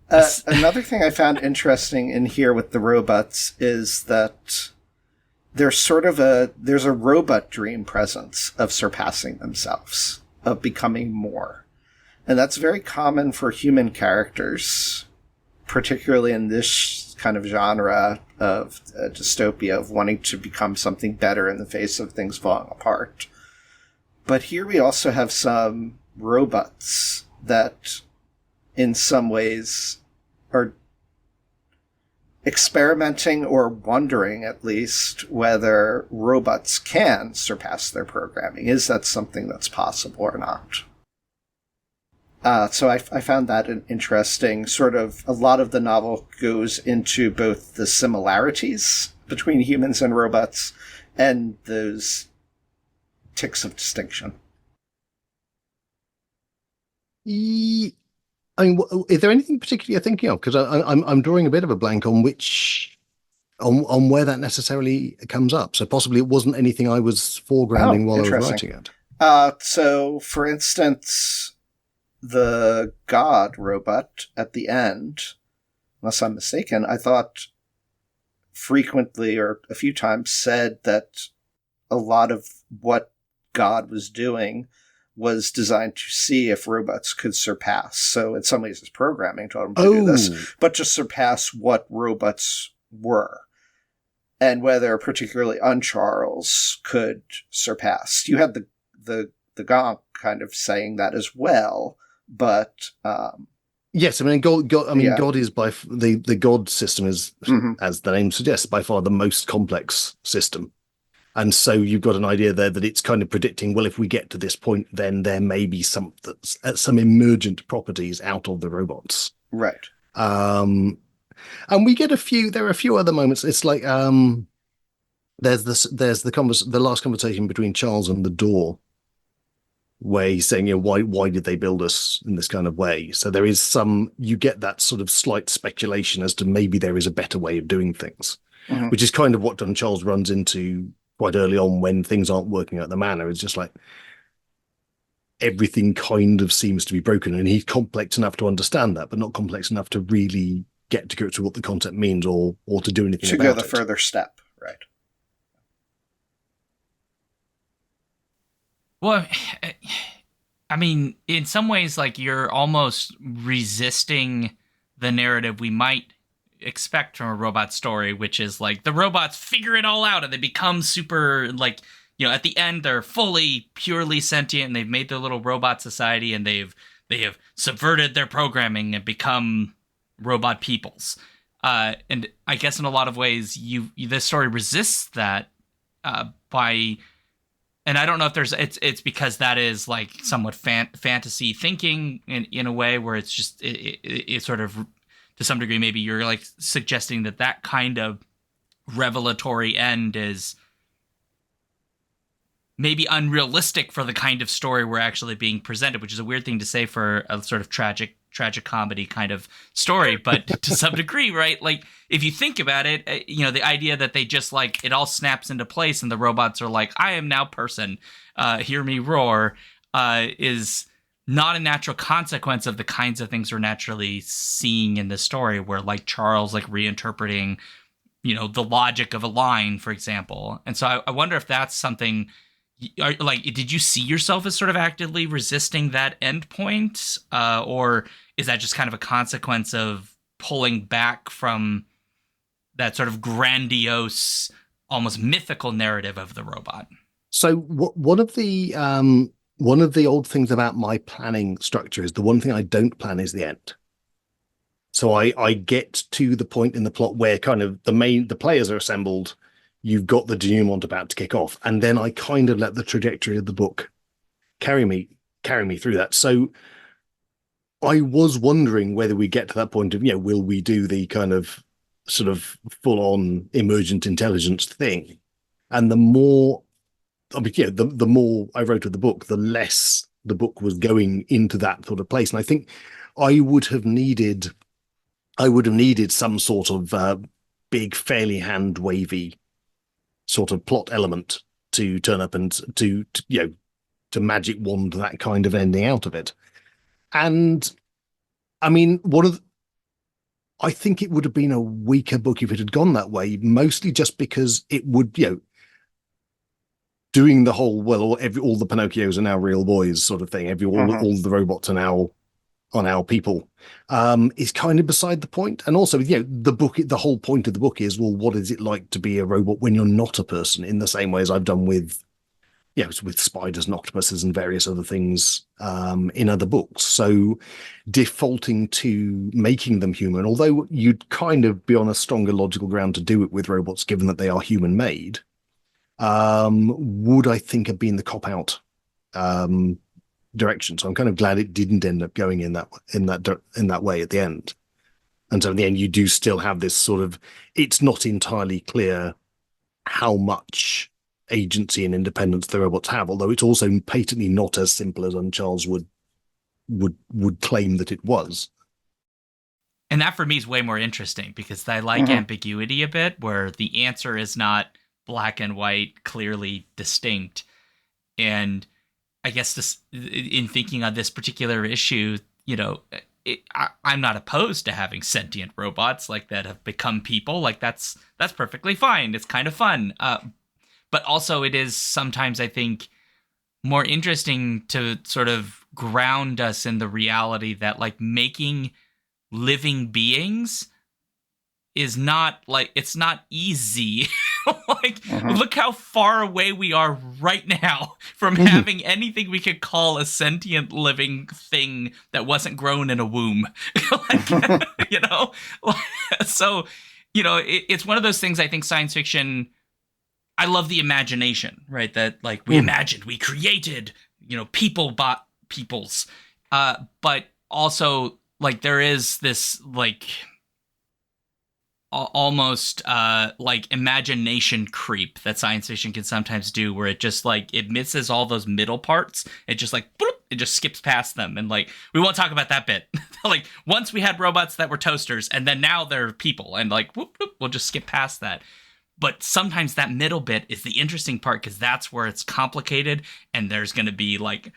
Another thing I found interesting in here with the robots is that there's a robot dream presence of surpassing themselves, of becoming more. And that's very common for human characters, particularly in this kind of genre of dystopia, of wanting to become something better in the face of things falling apart. But here we also have some robots that in some ways are experimenting or wondering, at least, whether robots can surpass their programming. Is that something that's possible or not? So I found that an interesting sort of, a lot of the novel goes into both the similarities between humans and robots and those ticks of distinction. I mean, is there anything particularly you're thinking of? Because I'm drawing a bit of a blank on on where that necessarily comes up. So possibly it wasn't anything I was foregrounding while I was writing it. So, for instance, the God robot at the end, unless I'm mistaken, I thought frequently or a few times said that a lot of what God was doing was designed to see if robots could surpass. So in some ways his programming told him to do this, but to surpass what robots were. And whether particularly Uncharles could surpass. You had the Gonk kind of saying that as well, but yes, I mean God is by the God system is, as the name suggests, by far the most complex system. And so you've got an idea there that it's kind of predicting, well, if we get to this point, then there may be some emergent properties out of the robots. Right. And we get there are a few other moments. It's like, there's the last conversation between Charles and the door, where he's saying, why did they build us in this kind of way? So there is you get that sort of slight speculation as to maybe there is a better way of doing things, which is kind of what Don Charles runs into quite early on when things aren't working at the manor. It's just like everything kind of seems to be broken, and he's complex enough to understand that, but not complex enough to really get to grips with what the concept means or to do anything about it. To go the further step, right? Well, I mean, in some ways, like, you're almost resisting the narrative we might expect from a robot story, which is like the robots figure it all out and they become super, like, at the end they're fully purely sentient and they've made their little robot society and they have subverted their programming and become robot peoples. And I guess in a lot of ways this story resists that by, and I don't know if it's because that is like somewhat fantasy thinking in a way where it's just it sort of, to some degree, maybe you're like suggesting that kind of revelatory end is maybe unrealistic for the kind of story we're actually being presented, which is a weird thing to say for a sort of tragic comedy kind of story. But to some degree, right? Like, if you think about it, the idea that they just, like, it all snaps into place and the robots are like, I am now person, hear me roar, is not a natural consequence of the kinds of things we're naturally seeing in the story, where, like, Charles, like, reinterpreting, the logic of a line, for example. And so I wonder if that's something, like, did you see yourself as sort of actively resisting that endpoint? Or is that just kind of a consequence of pulling back from that sort of grandiose, almost mythical narrative of the robot? So one of the old things about my planning structure is the one thing I don't plan is the end. So I get to the point in the plot where kind of the players are assembled, you've got the denouement about to kick off, and then I kind of let the trajectory of the book carry me through that. So I was wondering whether we get to that point of, will we do the kind of sort of full-on emergent intelligence thing? And the more I wrote of the book, the less the book was going into that sort of place. And I think I would have needed some sort of big, fairly hand-wavy sort of plot element to turn up and to magic wand that kind of ending out of it. And I mean, I think it would have been a weaker book if it had gone that way, mostly just because it would, doing the whole, all the Pinocchios are now real boys sort of thing. All the robots are now people, is kind of beside the point. And also, the whole point of the book is, well, what is it like to be a robot when you're not a person, in the same way as I've done with yeah, with spiders and octopuses and various other things in other books. So defaulting to making them human, although you'd kind of be on a stronger logical ground to do it with robots, given that they are human made, would I think have been the cop out direction. So I'm kind of glad it didn't end up going in that way at the end. And so in the end, you do still have this sort of, it's not entirely clear how much agency and independence the robots have, although it's also patently not as simple as Charles would claim that it was. And that for me is way more interesting because I like ambiguity a bit, where the answer is not black and white, clearly distinct. And I guess this, in thinking on this particular issue, you know, I'm not opposed to having sentient robots like that have become people. Like that's perfectly fine. It's kind of fun. But also it is sometimes, I think, more interesting to sort of ground us in the reality that like making living beings is not like, it's not easy. Like, look how far away we are right now from having anything we could call a sentient living thing that wasn't grown in a womb. Like, you know? So, you know, it's one of those things, I think science fiction, I love the imagination, right? That like we imagined, we created, you know, peoples. But also like there is this like almost like imagination creep that science fiction can sometimes do, where it just like it misses all those middle parts. It just like boop, it just skips past them, and like we won't talk about that bit. Like once we had robots that were toasters, and then now they're people, and like whoop, whoop, we'll just skip past that. But sometimes that middle bit is the interesting part because that's where it's complicated, and there's going to be like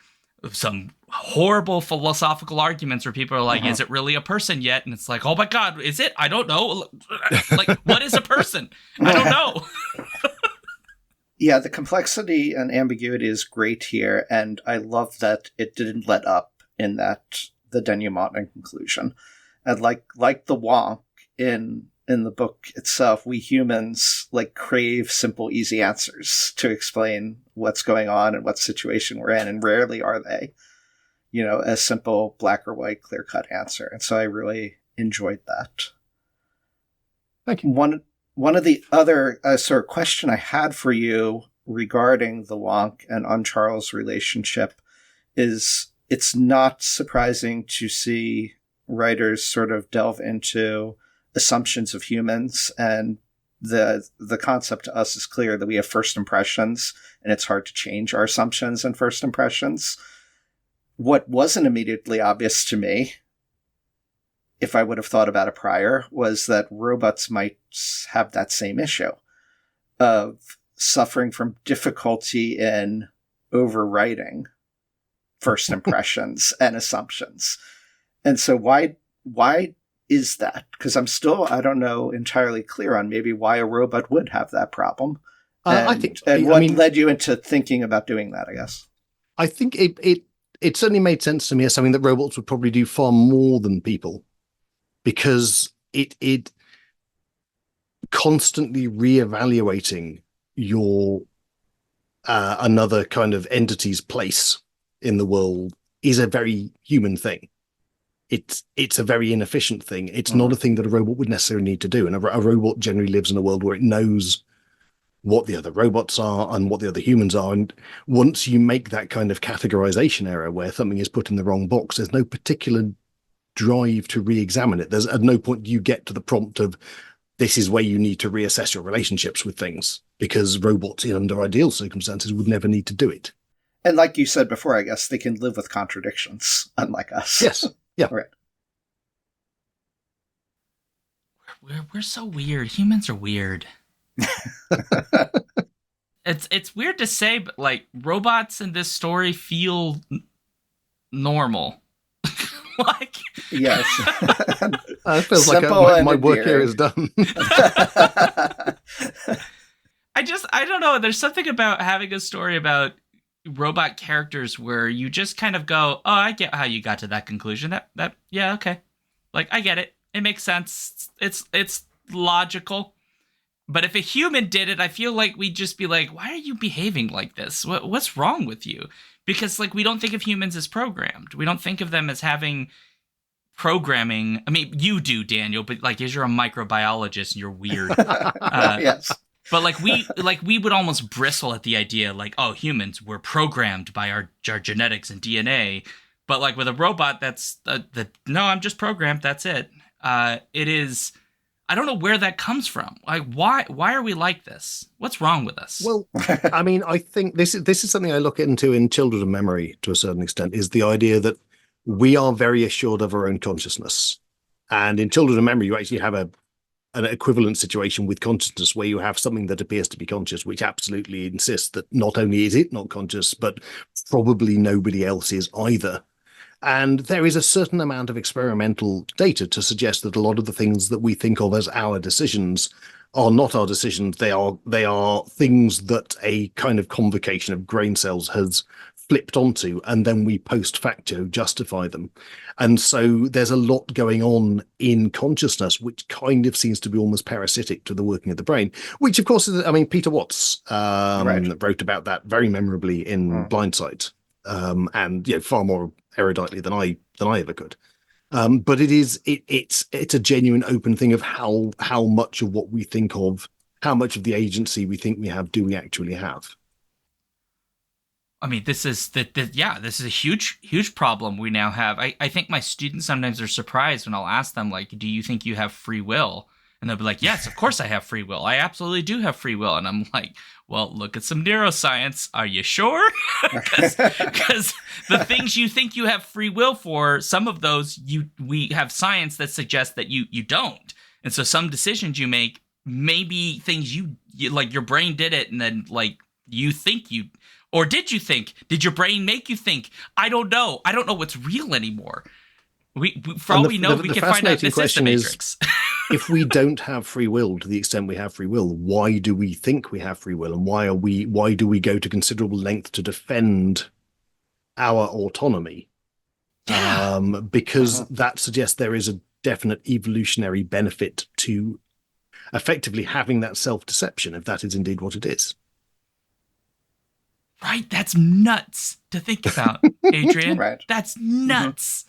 some horrible philosophical arguments where people are like, is it really a person yet? And it's like, oh my God, is it? I don't know. Like, what is a person? I don't know. Yeah, the complexity and ambiguity is great here, and I love that it didn't let up in the denouement conclusion. And like the wonk in the book itself, we humans like crave simple, easy answers to explain what's going on and what situation we're in, and rarely are they, you know, a simple black or white, clear-cut answer. And so I really enjoyed that. Thank you. One of the other sort of question I had for you regarding the wonk and Uncharles' relationship is it's not surprising to see writers sort of delve into assumptions of humans, and the concept to us is clear that we have first impressions, and it's hard to change our assumptions and first impressions. What wasn't immediately obvious to me, if I would have thought about it prior, was that robots might have that same issue of suffering from difficulty in overwriting first impressions and assumptions. And so why is that? Because I don't know entirely clear on maybe why a robot would have that problem. What led you into thinking about doing that, I guess? I think it certainly made sense to me as something that robots would probably do far more than people, because it constantly reevaluating your another kind of entity's place in the world is a very human thing. It's a very inefficient thing. It's not a thing that a robot would necessarily need to do. And a robot generally lives in a world where it knows what the other robots are and what the other humans are. And once you make that kind of categorization error where something is put in the wrong box, there's no particular drive to re-examine it. There's at no point you get to the prompt of this is where you need to reassess your relationships with things, because robots under ideal circumstances would never need to do it. And like you said before, I guess they can live with contradictions, unlike us. Yes. Yeah. Right. We're so weird. Humans are weird. It's weird to say, but like robots in this story feel normal. Like yes, it feels like my work here is done. I don't know. There's something about having a story about robot characters where you just kind of go, oh, I get how you got to that conclusion. That yeah, okay. Like I get it. It makes sense. It's logical. But if a human did it, I feel like we'd just be like, why are you behaving like this? What's wrong with you? Because like we don't think of humans as programmed. We don't think of them as having programming. I mean, you do, Daniel, but like, as you're a microbiologist and you're weird. Yes. But like we would almost bristle at the idea like, oh, humans were programmed by our genetics and DNA. But like with a robot, that's no, I'm just programmed. That's it. It is. I don't know where that comes from. Like, why are we like this? What's wrong with us? Well, I mean, I think this is something I look into in Children of Memory to a certain extent, is the idea that we are very assured of our own consciousness. And in Children of Memory, you actually have an equivalent situation with consciousness where you have something that appears to be conscious, which absolutely insists that not only is it not conscious, but probably nobody else is either. And there is a certain amount of experimental data to suggest that a lot of the things that we think of as our decisions are not our decisions. They are things that a kind of convocation of grain cells has flipped onto, and then we post facto justify them. And so there's a lot going on in consciousness, which kind of seems to be almost parasitic to the working of the brain, which of course is, I mean, Peter Watts wrote about that very memorably in Blindsight, and far more eruditely than I ever could. But it's a genuine open thing of how much of what we think of, how much of the agency we think we have, do we actually have? I mean, this is this is a huge problem we now have. I think my students sometimes are surprised when I'll ask them, like, do you think you have free will? And they'll be like, yes, of course I have free will. I absolutely do have free will. And I'm like, well, look at some neuroscience. Are you sure? Because the things you think you have free will for, some of those we have science that suggests that you don't. And so some decisions you make may be things you like your brain did it, and then like you think you, or did you think? Did your brain make you think? I don't know. I don't know what's real anymore. We for all we know, we can find out this is the Matrix. If we don't have free will to the extent we have free will, why do we think we have free will, and why do we go to considerable length to defend our autonomy? Yeah. Because that suggests there is a definite evolutionary benefit to effectively having that self-deception, if that is indeed what it is. Right? That's nuts to think about, Adrian. Right. That's nuts.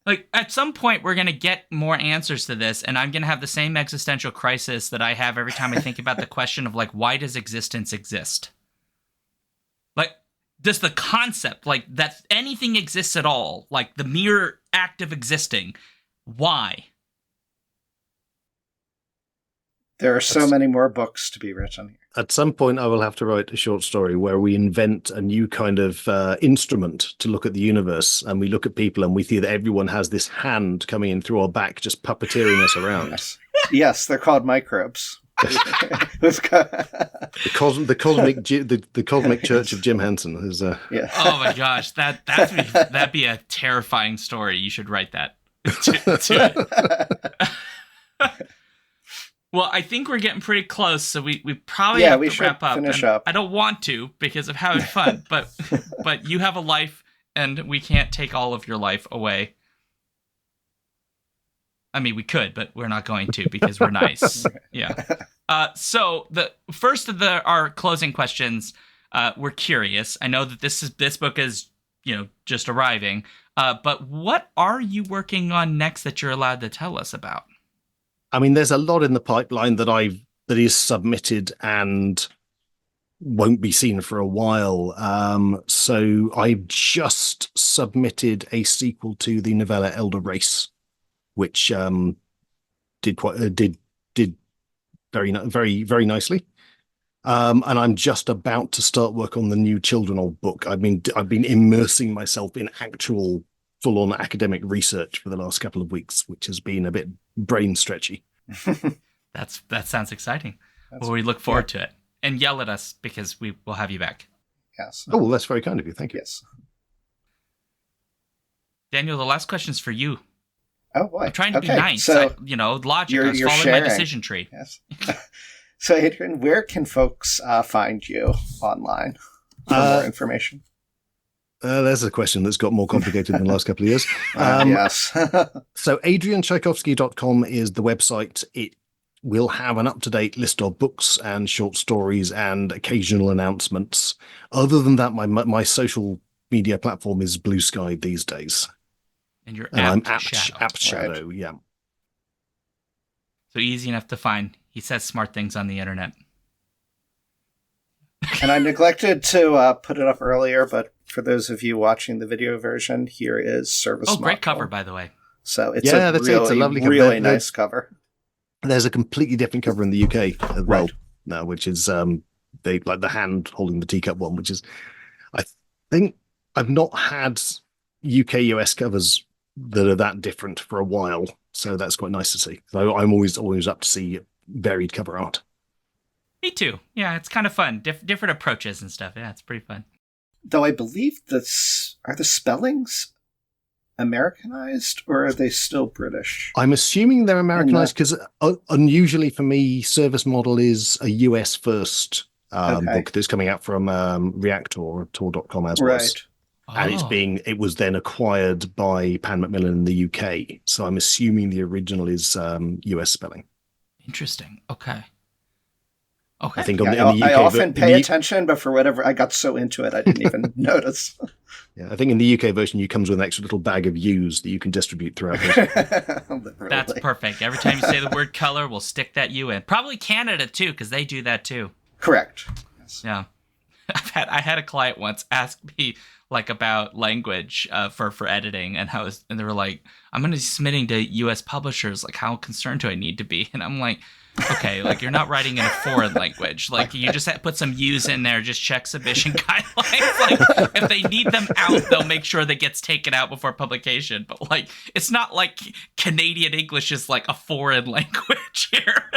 Like, at some point, we're going to get more answers to this, and I'm going to have the same existential crisis that I have every time I think about the question of, like, why does existence exist? Like, does the concept, like, that anything exists at all, like, the mere act of existing, why? There are so many more books to be written here. At some point, I will have to write a short story where we invent a new kind of instrument to look at the universe, and we look at people and we see that everyone has this hand coming in through our back, just puppeteering us around. Yes, they're called microbes. The cosmic Church of Jim Henson is. Yeah. Oh my gosh, that'd be a terrifying story. You should write that. To it. Well, I think we're getting pretty close, so we probably have to wrap up. Finish up. I don't want to because of having fun, but you have a life, and we can't take all of your life away. I mean, we could, but we're not going to because we're nice. Yeah. So the first of our closing questions, we're curious. I know that this book is just arriving, but what are you working on next that you're allowed to tell us about? I mean, there's a lot in the pipeline that is submitted and won't be seen for a while. So I've just submitted a sequel to the novella Elder Race, which did very very nicely. And I'm just about to start work on the new Children of book. I've been immersing myself in actual full-on academic research for the last couple of weeks, which has been a bit brain stretchy. That sounds exciting. Well, we look forward to it. And yell at us because we will have you back. Yes. Oh, well, that's very kind of you. Thank you. Yes. Daniel, the last question's for you. Oh, boy. I'm trying to be nice. So logic. I was following sharing. my decision tree. Yes. So, Adrian, where can folks find you online for more information? There's a question that's got more complicated than the last couple of years. Yes. So AdrianTchaikovsky.com is the website. It will have an up-to-date list of books and short stories and occasional announcements. Other than that, my social media platform is Blue Sky these days. And you're I'm Shadow. Apt Shadow, yeah. So easy enough to find. He says smart things on the internet. And I neglected to put it up earlier, but for those of you watching the video version, here is Service Model. Oh, great cover, by the way. So it's a lovely cover. Really nice cover. There's a completely different cover in the UK as well now, which is they like the hand holding the teacup one, which is, I think I've not had UK US covers that are that different for a while, so that's quite nice to see. So I'm always up to see varied cover art. Me too. Yeah, it's kind of fun. Different approaches and stuff. Yeah, it's pretty fun. Though I believe are the spellings Americanized, or are they still British? I'm assuming they're Americanized because unusually for me, Service Model is a US first book that's coming out from Reactor or Tor.com as well. Right. And it was then acquired by Pan Macmillan in the UK. So I'm assuming the original is US spelling. Interesting. Okay. I think I often pay attention, but for whatever, I got so into it, I didn't even notice. Yeah, I think in the UK version, you comes with an extra little bag of U's that you can distribute throughout. That's perfect. Every time you say the word color, we'll stick that U in. Probably Canada too, because they do that too. Correct. Yes. Yeah. I had a client once ask me like about language for editing, and they were like, "I'm going to be submitting to U.S. publishers. Like, how concerned do I need to be?" And I'm like, "Okay, like you're not writing in a foreign language. Like you just put some U's in there. Just check submission guidelines. Like if they need them out, they'll make sure that gets taken out before publication. But like it's not like Canadian English is like a foreign language here."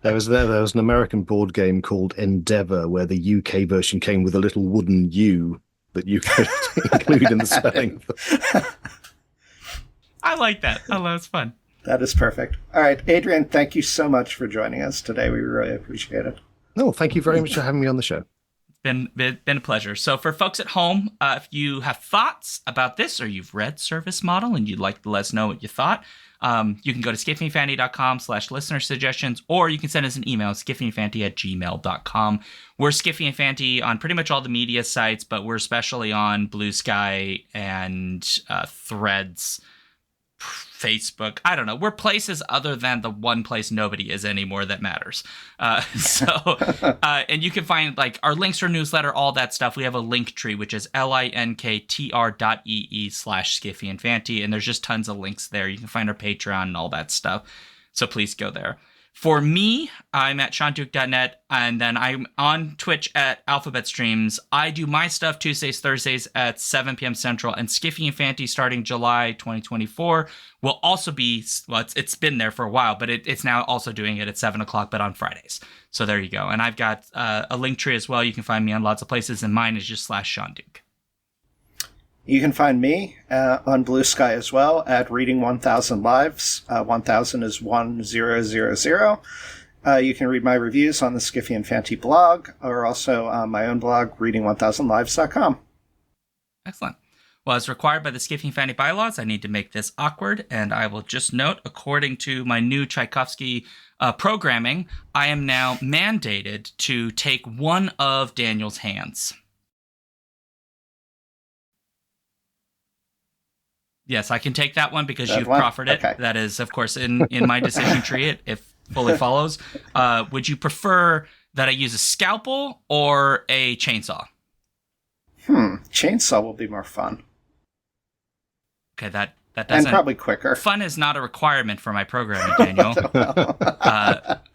There was an American board game called Endeavour where the UK version came with a little wooden U that you could include in the spelling. I like that. Oh, that's fun. That is perfect. All right, Adrian, thank you so much for joining us today. We really appreciate it. No, thank you very much for having me on the show. Been a pleasure. So for folks at home, if you have thoughts about this or you've read Service Model and you'd like to let us know what you thought, you can go to skiffyandfanty.com/listener suggestions, or you can send us an email, skiffyandfanty@gmail.com. We're Skiffy and Fanty on pretty much all the media sites, but we're especially on Blue Sky and Threads, Facebook. I don't know. We're places other than the one place nobody is anymore that matters. And you can find like our links to our newsletter, all that stuff. We have a link tree, which is linktr.ee/skiffyandfanty. And there's just tons of links there. You can find our Patreon and all that stuff. So please go there. For me, I'm at ShaunDuke.net, and then I'm on Twitch at Alphabet Streams. I do my stuff Tuesdays, Thursdays at 7 p.m. Central, and Skiffy and Fanty starting July 2024 will also be, well, it's been there for a while, but it's now also doing it at 7 o'clock, but on Fridays. So there you go. And I've got a link tree as well. You can find me on lots of places, and mine is just /ShaunDuke. You can find me on Blue Sky as well at Reading 1000 Lives. 1000 is 1000. You can read my reviews on the Skiffy and Fanty blog, or also on my own blog, reading1000lives.com. Excellent. Well, as required by the Skiffy and Fanty bylaws, I need to make this awkward, and I will just note, according to my new Tchaikovsky programming, I am now mandated to take one of Daniel's hands. Yes, I can take that one because you've proffered it. Okay. That is, of course, in my decision tree, it fully follows. Would you prefer that I use a scalpel or a chainsaw? Chainsaw will be more fun. Okay, that doesn't... And probably quicker. Fun is not a requirement for my programming, Daniel.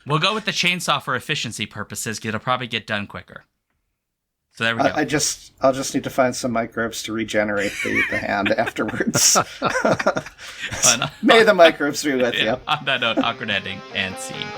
We'll go with the chainsaw for efficiency purposes, because it'll probably get done quicker. So there we go. I'll just need to find some microbes to regenerate the hand afterwards. May the microbes be with you. On that note, awkward ending and scene.